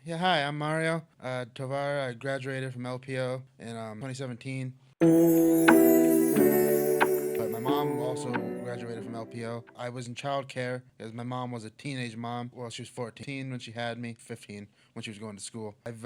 Yeah, hi, I'm Mario. Tovar, I graduated from LPO in 2017. But my mom also graduated from LPO. I was in childcare because my mom was a teenage mom. Well, she was 14 when she had me, 15 when she was going to school. I've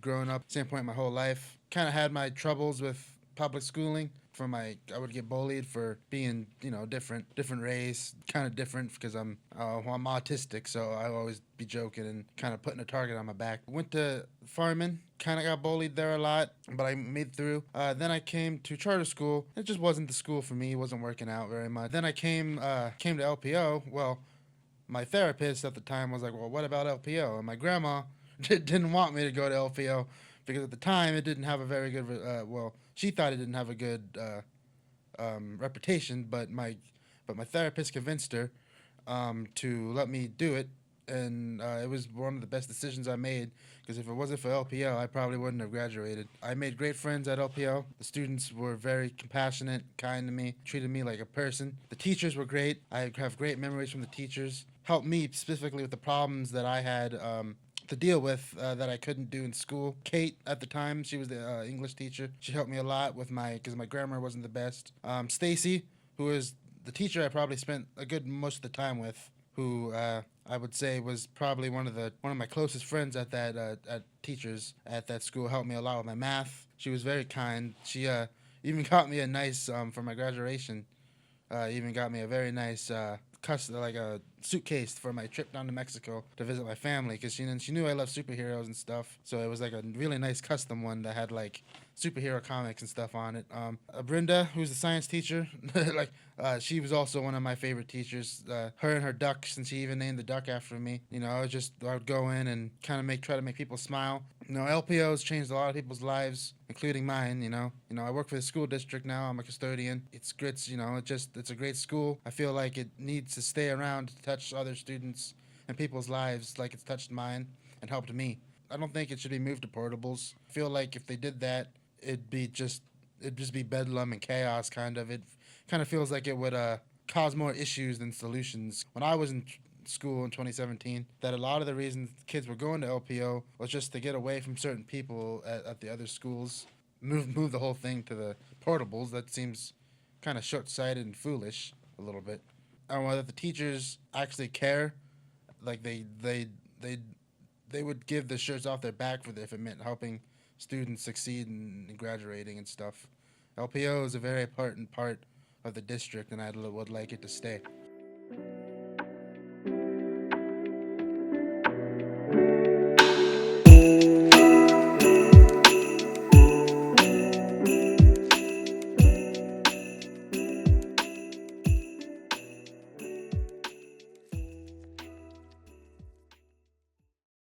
grown up same point my whole life. Kind of had my troubles with public schooling. I would get bullied for being, different race, kind of different because I'm autistic, so I always be joking and kind of putting a target on my back. Went to Farman, kind of got bullied there a lot, but I made through. Then I came to charter school. It just wasn't the school for me. It wasn't working out very much. Then I came to LPO. Well, my therapist at the time was like, "Well, what about LPO?" And my grandma didn't want me to go to LPO because at the time it didn't have a very good. She thought it didn't have a good reputation, but my therapist convinced her to let me do it, and it was one of the best decisions I made. Because if it wasn't for LPO, I probably wouldn't have graduated. I made great friends at LPO. The students were very compassionate, kind to me, treated me like a person. The teachers were great. I have great memories from the teachers. Helped me specifically with the problems that I had to deal with that I couldn't do in school. Kate, at the time, she was the English teacher. She helped me a lot with because my grammar wasn't the best. Stacy, who is the teacher I probably spent a good most of the time with, who I would say was probably one of my closest friends at teachers at that school. Helped me a lot with my math. She was very kind. She even got me a nice for my graduation. Even got me a very nice like a suitcase for my trip down to Mexico to visit my family because she knew I loved superheroes and stuff. So it was like a really nice custom one that had like superhero comics and stuff on it. Brenda, who's the science teacher, she was also one of my favorite teachers. Her and her duck, since she even named the duck after me. I would go in and kind of try to make people smile. LPO's changed a lot of people's lives, including mine. I work for the school district now. I'm a custodian. It's great. It's a great school. I feel like it needs to stay around to touch other students and people's lives like it's touched mine and helped me. I don't think it should be moved to portables. I feel like if they did that, it'd just be bedlam and chaos. Kind of. It kind of feels like it would cause more issues than solutions. When I was in school in 2017, that a lot of the reasons kids were going to LPO was just to get away from certain people at the other schools. Move the whole thing to the portables. That seems kind of short-sighted and foolish a little bit. I don't know whether the teachers actually care. Like they would give the shirts off their back if it meant helping students succeed in graduating and stuff. LPO is a very important part of the district, and I would like it to stay.